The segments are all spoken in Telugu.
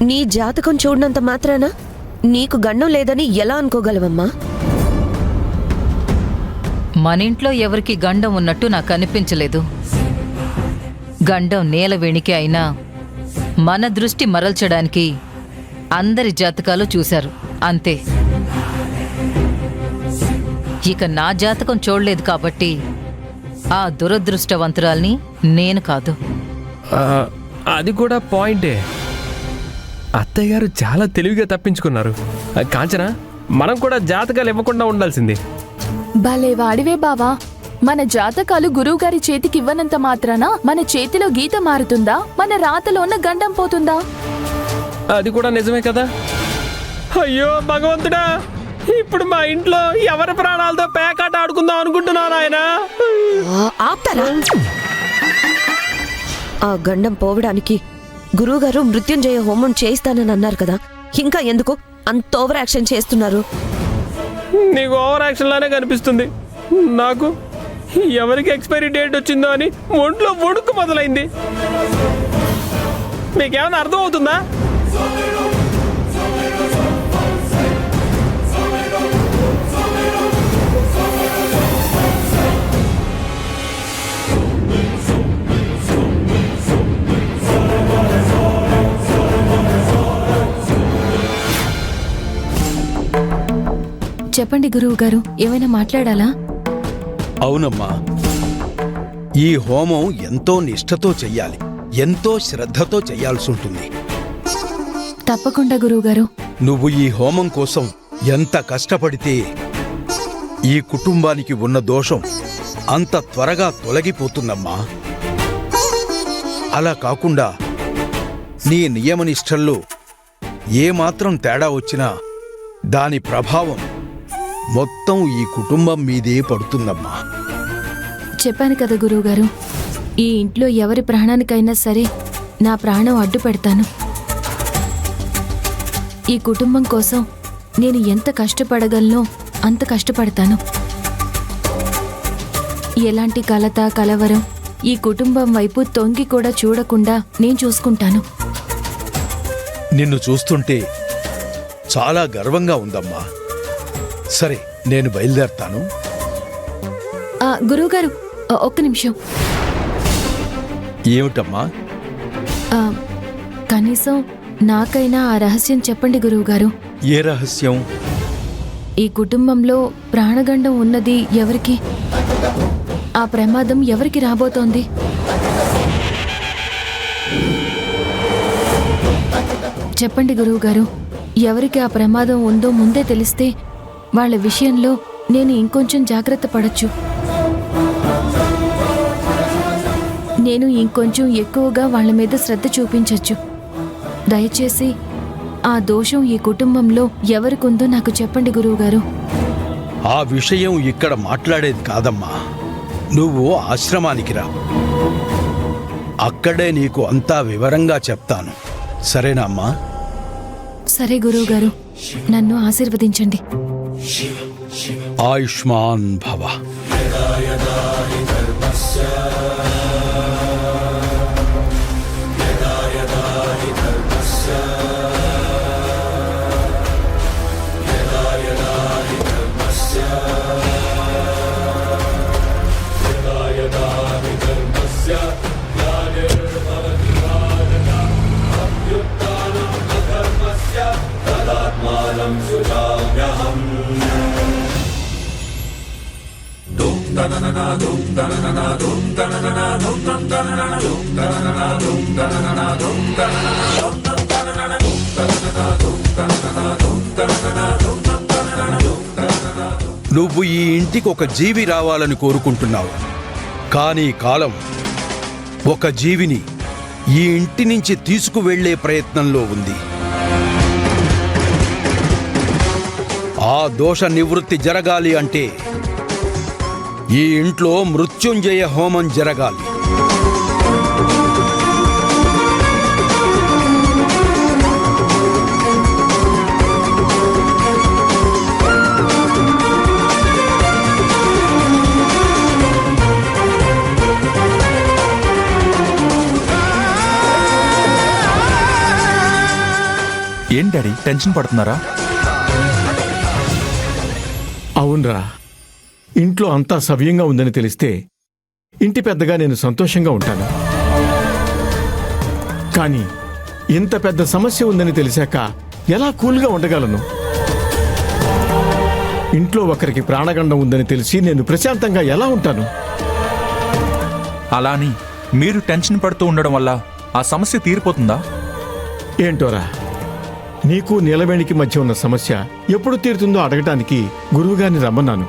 నీ జాతకం చూడనంత మాత్రాన నీకు గండం లేదని ఎలా అనుకోగలవమ్మా? మనింట్లో ఎవరికి గండం ఉన్నట్టు నాకు అనిపించలేదు. గండం నేల వెణికి అయినా మన దృష్టి మరల్చడానికి అందరి జాతకాలు చూశారు, అంతే. ఇక నా జాతకం చూడలేదు కాబట్టి ఆ దురదృష్టవంతురాల్ని నేను కాదు. అది కూడా పాయింటే. అత్తయ్య గారు చాలా తెలివిగా తప్పించుకున్నారు. కాంచన, మనం కూడా జాతకాలు ఇవ్వకుండా ఉండాల్సింది. భలే వాడివే బావా. మన జాతకాలు గురువుగారి చేతికివ్వనంత మాత్రాన మన చేతిలో గీత మారుతుందా? మన రాతలో ఉన్న గండం పోతుందా? అది కూడా నిజమే కదా. అయ్యో భగవంతుడా, ఇప్పుడు మా ఇంట్లో ఎవరి ప్రాణాలతో పేకాట ఆడుకుందాం అనుకుంటున్నాను ఆయన. ఆప్తారా? ఆ గండం పోవడానికి గురువుగారు మృత్యుంజయ హోమం చేయిస్తానని అన్నారు కదా, ఇంకా ఎందుకు అంత ఓవర్ యాక్షన్ చేస్తున్నారు? నీకు ఓవర్ యాక్షన్ లానే కనిపిస్తుంది. నాకు ఎవరికి ఎక్స్పైరీ డేట్ వచ్చిందో అని ఒంట్లో వణుకు మొదలైంది. మీకేమైనా అర్థం అవుతుందా? చెప్పండి గురువుగారు, ఏమైనా మాట్లాడాలా? అవునమ్మా, ఈ హోమం ఎంతో నిష్ఠతో చెయ్యాలి, ఎంతో శ్రద్ధతో చెయ్యాల్సి ఉంటుంది. తప్పకుండా గురువుగారు. నువ్వు ఈ హోమం కోసం ఎంత కష్టపడితే ఈ కుటుంబానికి ఉన్న దోషం అంత త్వరగా తొలగిపోతుందమ్మా. అలా కాకుండా నీ నియమనిష్టల్లో ఏమాత్రం తేడా వచ్చినా దాని ప్రభావం మొత్తం ఈ కుటుంబం మీదే పడుతుందమ్మా. చెప్పాను కదా గురువుగారు, ఈ ఇంట్లో ఎవరి ప్రాణానికైనా సరే నా ప్రాణం అడ్డు పెడతాను. ఈ కుటుంబం కోసం నేను ఎంత కష్టపడగలనో అంత కష్టపడతాను. ఎలాంటి కలత కలవరం ఈ కుటుంబం వైపు తొంగి కూడా చూడకుండా నేను చూసుకుంటాను. నిన్ను చూస్తుంటే చాలా గర్వంగా ఉందమ్మా. సరే, నేను బయలుదేరతాను. గురువుగారు, ఒక్క నిమిషం. ఏమిటమ్మా? కనీసం నాకైనా ఆ రహస్యం చెప్పండి గురువుగారు. ఏ రహస్యం? ఈ కుటుంబంలో ప్రాణగండం ఉన్నది ఎవరికి? ఆ ప్రమాదం ఎవరికి రాబోతోంది? చెప్పండి గురువుగారు. ఎవరికి ఆ ప్రమాదం ఉందో ముందే తెలిస్తే వాళ్ళ విషయంలో నేను ఇంకొంచెం జాగ్రత్త పడొచ్చు. నేను ఇంకొంచెం ఎక్కువగా వాళ్ళ మీద శ్రద్ధ చూపించొచ్చు. దయచేసి ఆ దోషం ఈ కుటుంబంలో ఎవరికుందో నాకు చెప్పండి గురువుగారు. ఆ విషయం ఇక్కడ మాట్లాడేది కాదమ్మా. నువ్వు ఆశ్రమానికి రా, అక్కడే నీకు అంతా వివరంగా చెప్తాను. సరేనా అమ్మా? సరే గురువుగారు, నన్ను ఆశీర్వదించండి. ఆయుష్మాన్ భవ. నువ్వు ఈ ఇంటికి ఒక జీవి రావాలని కోరుకుంటున్నావు, కానీ కాలం ఒక జీవిని ఈ ఇంటి నుంచి తీసుకువెళ్లే ప్రయత్నంలో ఉంది. ఆ దోష నివృత్తి జరగాలి అంటే ఈ ఇంట్లో మృత్యుంజయ హోమం జరగాలి. ఏం డాడీ టెన్షన్ పడుతున్నారా? అవునరా, ఇంట్లో అంతా సవ్యంగా ఉందని తెలిస్తే ఇంటి పెద్దగా నేను సంతోషంగా ఉంటాను. కానీ ఇంత పెద్ద సమస్య ఉందని తెలిసాక ఎలా కూల్గా ఉండగలను? ఇంట్లో ఒకరికి ప్రాణగండం ఉందని తెలిసి నేను ప్రశాంతంగా ఎలా ఉంటాను? అలా అని మీరు టెన్షన్ పడుతూ ఉండడం వల్ల ఆ సమస్య తీరిపోతుందా? ఏంటోరా, నీకు నీలవేణికి మధ్య ఉన్న సమస్య ఎప్పుడు తీరుతుందో అడగటానికి గురువుగారిని రమ్మన్నాను.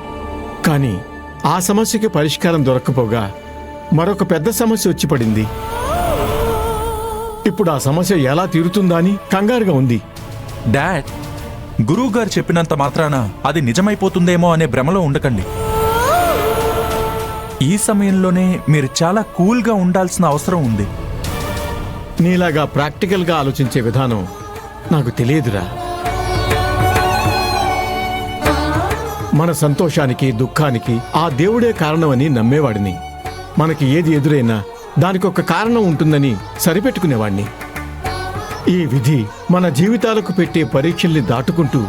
కానీ ఆ సమస్యకి పరిష్కారం దొరక్కపోగా మరొక పెద్ద సమస్య వచ్చి పడింది. ఇప్పుడు ఆ సమస్య ఎలా తీరుతుందా అని కంగారుగా ఉంది. డాడ్, గురువు గారు చెప్పినంత మాత్రాన అది నిజమైపోతుందేమో అనే భ్రమలో ఉండకండి. ఈ సమయంలోనే మీరు చాలా కూల్గా ఉండాల్సిన అవసరం ఉంది. నీలాగా ప్రాక్టికల్గా ఆలోచించే విధానం నాకు తెలియదురా. మన సంతోషానికి దుఃఖానికి ఆ దేవుడే కారణమని నమ్మేవాడిని. మనకి ఏది ఎదురైనా దానికి ఒక కారణం ఉంటుందని సరిపెట్టుకునేవాణ్ణి. ఈ విధి మన జీవితాలకు పెట్టే పరీక్షల్ని దాటుకుంటూ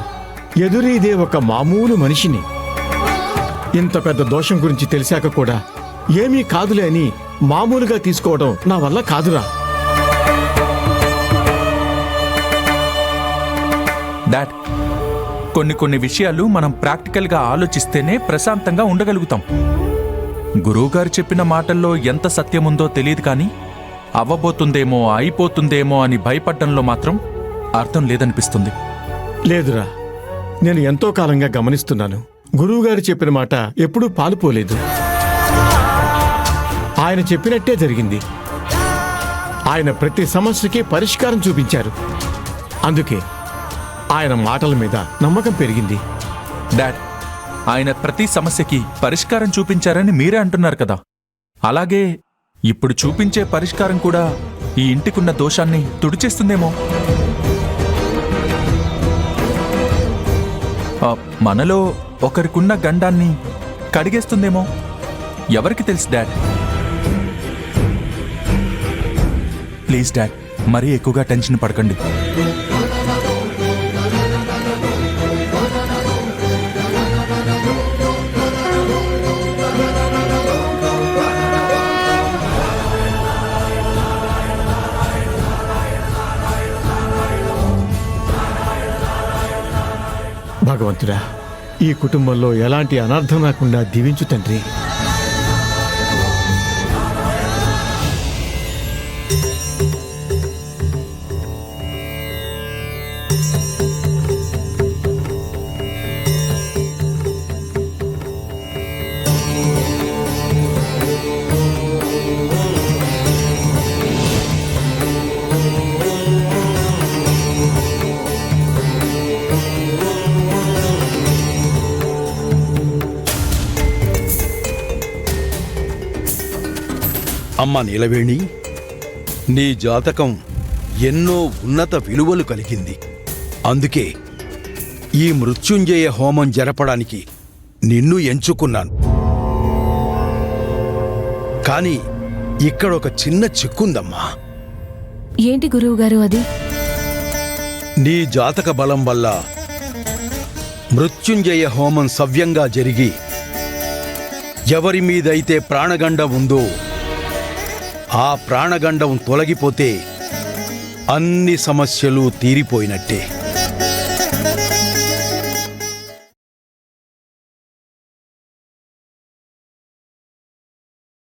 ఎదురీదే ఒక మామూలు మనిషిని. ఇంత పెద్ద దోషం గురించి తెలిసాక కూడా ఏమీ కాదులే అని మామూలుగా తీసుకోవడం నా వల్ల కాదురా. డాడ్, కొన్ని విషయాలు మనం ప్రాక్టికల్గా ఆలోచిస్తేనే ప్రశాంతంగా ఉండగలుగుతాం. గురువుగారు చెప్పిన మాటల్లో ఎంత సత్యముందో తెలియదు, కానీ అవ్వబోతుందేమో అయిపోతుందేమో అని భయపడ్డంలో మాత్రం అర్థం లేదనిపిస్తుంది. లేదురా, నేను ఎంతో కాలంగా గమనిస్తున్నాను. గురువుగారు చెప్పిన మాట ఎప్పుడూ పాలుపోలేదు. ఆయన చెప్పినట్టే జరిగింది. ఆయన ప్రతి సమస్యకి పరిష్కారం చూపించారు. అందుకే ఆయన మాటల మీద నమ్మకం పెరిగింది. డాడ్, ఆయన ప్రతి సమస్యకి పరిష్కారం చూపించారని మీరే అంటున్నారు కదా. అలాగే ఇప్పుడు చూపించే పరిష్కారం కూడా ఈ ఇంటికున్న దోషాన్ని తుడిచేస్తుందేమో. మనలో ఒకరికున్న గండాన్ని కడిగేస్తుందేమో. ఎవరికి తెలుసు డాడ్? ప్లీజ్ డాడ్, మరీ ఎక్కువగా టెన్షన్ పడకండి. భగవంతుడా, ఈ కుటుంబంలో ఎలాంటి అనర్థం రాకుండా దీవించు తండ్రి. అమ్మ నీలవేణి, నీ జాతకం ఎన్నో ఉన్నత విలువలు కలిగింది. అందుకే ఈ మృత్యుంజయ హోమం జరపడానికి నిన్ను ఎంచుకున్నాను. కానీ ఇక్కడొక చిన్న చిక్కుందమ్మా. ఏంటి గురువుగారు అది? నీ జాతక బలం వల్ల మృత్యుంజయ హోమం సవ్యంగా జరిగి ఎవరి మీదైతే ప్రాణగండం ఉందో ఆ ప్రాణగండం తొలగిపోతే అన్ని సమస్యలు తీరిపోయినట్టే.